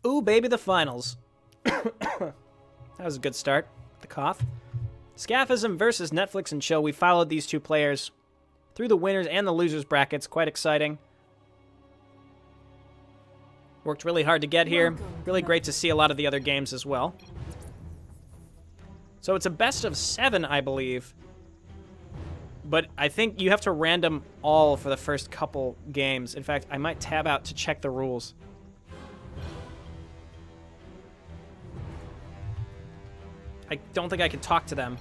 Ooh, baby, the finals. That was a good start. The cough. Scaphism versus NetFlxNChil. We followed these two players through the winners and the losers brackets. Quite exciting. Worked really hard to get here. Really great to see a lot of the other games as well. So it's a best of 7, I believe. But I think you have to random all for the first couple games. In fact, I might tab out to check the rules. I don't think I can talk to them.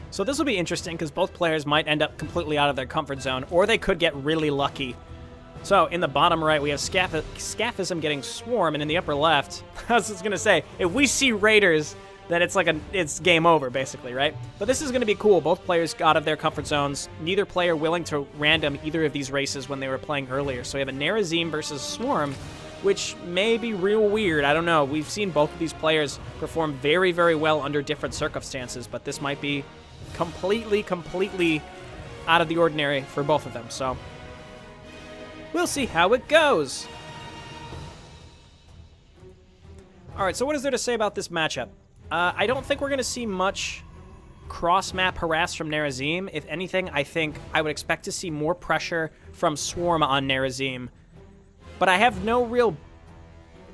So this will be interesting because both players might end up completely out of their comfort zone, or they could get really lucky. So in the bottom right, we have Scaphism getting Swarm, and in the upper left, I was just going to say, if we see Raiders, then it's game over, basically, right? But this is going to be cool. Both players got out of their comfort zones. Neither player willing to random either of these races when they were playing earlier. So we have a Nerazim versus Swarm, which may be real weird. I don't know. We've seen both of these players perform very, very well under different circumstances, but this might be completely out of the ordinary for both of them. So we'll see how it goes. All right, so what is there to say about this matchup? I don't think we're going to see much cross-map harass from Nerazim. If anything, I think I would expect to see more pressure from Swarm on Nerazim. But I have no real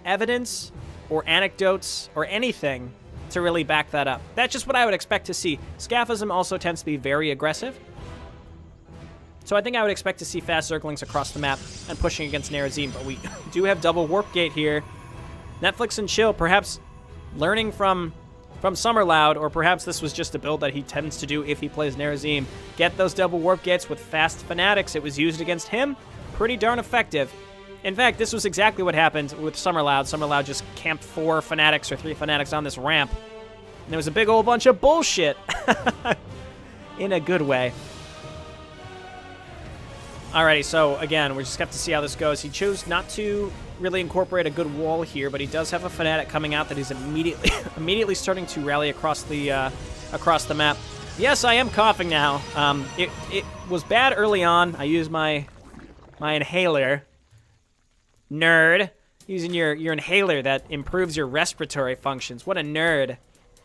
evidence or anecdotes or anything to really back that up. That's just what I would expect to see. Scaphism also tends to be very aggressive. So I think I would expect to see fast Zerglings across the map and pushing against Nerazim. But we do have double Warp Gate here. NetFlxNChil perhaps learning from Summerloud, or perhaps this was just a build that he tends to do if he plays Nerazim. Get those double Warp Gates with fast Fanatics. It was used against him. Pretty darn effective. In fact, this was exactly what happened with Summerloud. Summerloud just camped 4 Fanatics or 3 Fanatics on this ramp. And it was a big old bunch of bullshit. In a good way. Alrighty, so again, we just have to see how this goes. He chose not to really incorporate a good wall here, but he does have a Fanatic coming out that he's immediately starting to rally across the map. Yes, I am coughing now. It was bad early on. I used my inhaler. Nerd. Using your inhaler that improves your respiratory functions. What a nerd.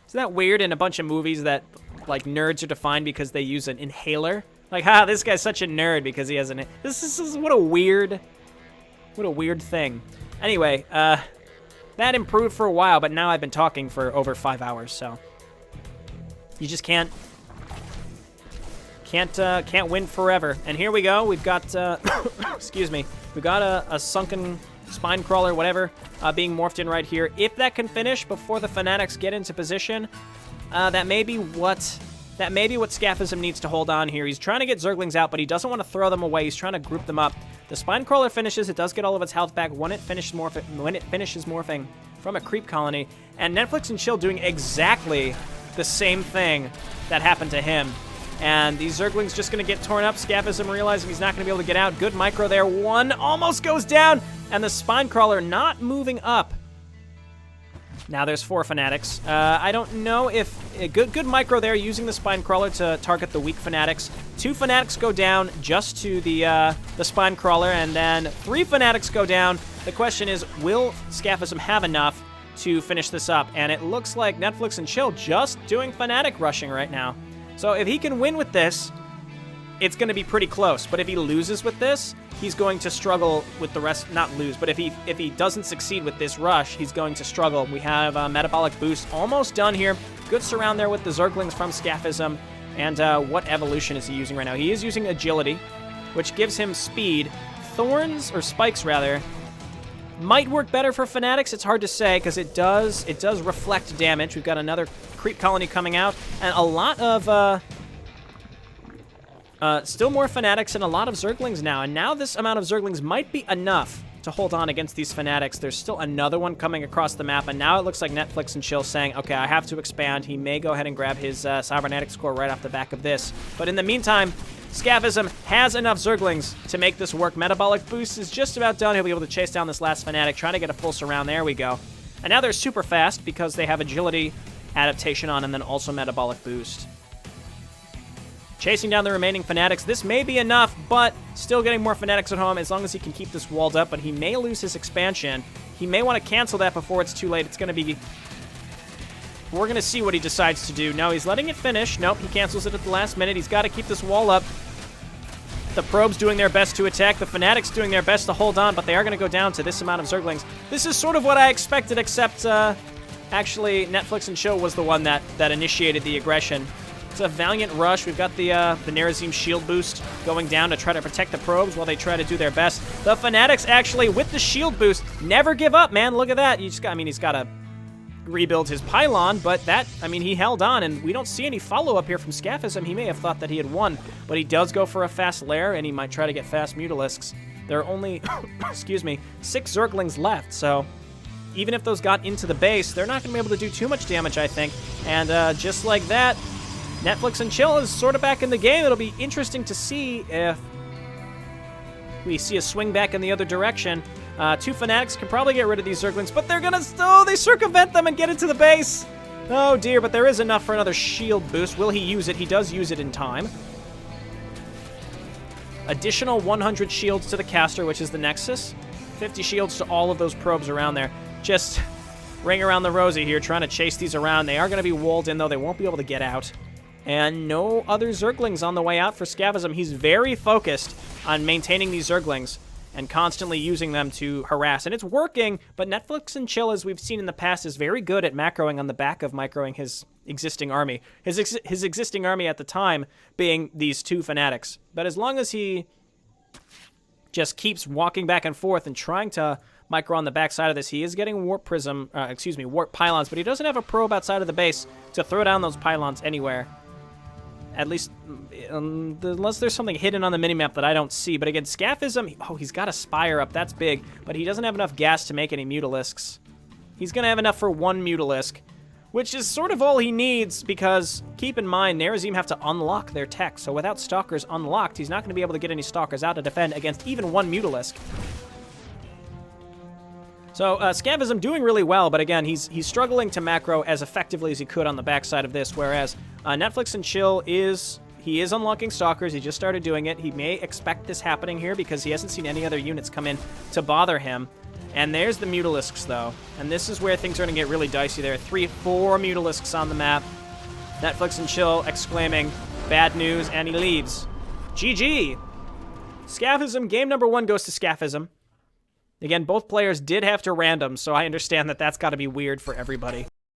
Isn't that weird in a bunch of movies that, like, nerds are defined because they use an inhaler? Like, this guy's such a nerd because he has an... This is what a weird thing. Anyway, that improved for a while, but now I've been talking for over 5 hours, so... You just can't win forever. And here we go. We've got, excuse me. We've got a sunken spine crawler, whatever, being morphed in right here. If that can finish before the Fanatics get into position, that may be what Scaphism needs to hold on here. He's trying to get Zerglings out, but he doesn't want to throw them away. He's trying to group them up. The spine crawler finishes. It does get all of its health back when it finishes morphing from a creep colony. And NetFlxNChil doing exactly the same thing that happened to him. And these Zerglings just going to get torn up. Scaphism realizing he's not going to be able to get out. Good micro there. One almost goes down. And the spine crawler not moving up. Now there's 4 Fanatics. I don't know if... Good micro there, using the spine crawler to target the weak Fanatics. 2 Fanatics go down just to the spine crawler, and then 3 Fanatics go down. The question is, will Scaphism have enough to finish this up? And it looks like NetFlxNChil just doing Fanatic rushing right now. So if he can win with this, it's going to be pretty close. But if he loses with this, he's going to struggle with the rest. Not lose, but if he doesn't succeed with this rush, he's going to struggle. We have a Metabolic Boost almost done here. Good surround there with the Zerglings from Scaphism. And what evolution is he using right now? He is using Agility, which gives him speed. Thorns, or Spikes rather, might work better for Fanatics. It's hard to say because it does reflect damage. We've got another creep colony coming out, and a lot of still more Fanatics and a lot of Zerglings now. And now this amount of Zerglings might be enough to hold on against these Fanatics. There's still another one coming across the map, and now it looks like NetFlxNChil saying, okay, I have to expand. He may go ahead and grab his Cybernetic score right off the back of this. But in the meantime, Scaphism has enough Zerglings to make this work. Metabolic Boost is just about done. He'll be able to chase down this last Fanatic, trying to get a full surround. There we go. And now they're super fast because they have Agility adaptation on, and then also metabolic boost. Chasing down the remaining fanatics. This may be enough, but still getting more fanatics at home as long as he can keep this walled up, but he may lose his expansion. He may want to cancel that before it's too late. It's going to be... We're going to see what he decides to do. No, he's letting it finish. Nope, he cancels it at the last minute. He's got to keep this wall up. The probes doing their best to attack. The fanatics doing their best to hold on, but they are going to go down to this amount of Zerglings. This is sort of what I expected, except actually NetFlxNChil was the one that initiated the aggression. It's a valiant rush. We've got the Nerazim shield boost going down to try to protect the probes while they try to do their best. The fanatics actually, with the shield boost, never give up, man. Look at that. You just got, I mean, he's got to rebuild his pylon, but that, I mean, he held on, and we don't see any follow-up here from Scaphism. He may have thought that he had won, but he does go for a fast lair, and he might try to get fast Mutalisks. There are only, excuse me, 6 Zerglings left, so even if those got into the base, they're not going to be able to do too much damage, I think. And just like that, NetFlxNChil is sort of back in the game. It'll be interesting to see if we see a swing back in the other direction. 2 Fanatics can probably get rid of these Zerglings, but they're gonna... Oh, they circumvent them and get into the base! Oh dear, but there is enough for another shield boost. Will he use it? He does use it in time. Additional 100 shields to the caster, which is the Nexus. 50 shields to all of those probes around there. Just ring around the rosy here, trying to chase these around. They are going to be walled in, though. They won't be able to get out. And no other Zerglings on the way out for Scaphism. He's very focused on maintaining these Zerglings and constantly using them to harass. And it's working, but NetFlxNChil, as we've seen in the past, is very good at macroing on the back of microing his existing army. His existing army at the time being these 2 Fanatics. But as long as he just keeps walking back and forth and trying to micro on the backside of this, he is getting warp pylons, but he doesn't have a probe outside of the base to throw down those pylons anywhere. At least, unless there's something hidden on the minimap that I don't see. But again, Scaphism, oh, he's got a Spire up. That's big. But he doesn't have enough gas to make any Mutalisks. He's going to have enough for 1 Mutalisk, which is sort of all he needs because, keep in mind, Nerazim have to unlock their tech. So without Stalkers unlocked, he's not going to be able to get any Stalkers out to defend against even 1 Mutalisk. So, Scaphism doing really well, but again, he's struggling to macro as effectively as he could on the backside of this, whereas NetFlxNChil is unlocking Stalkers. He just started doing it. He may expect this happening here because he hasn't seen any other units come in to bother him. And there's the Mutalisks, though. And this is where things are going to get really dicey. There are 3, 4 Mutalisks on the map. NetFlxNChil exclaiming, bad news, and he leaves. GG! Scaphism, game number 1 goes to Scaphism. Again, both players did have to random, so I understand that that's got to be weird for everybody.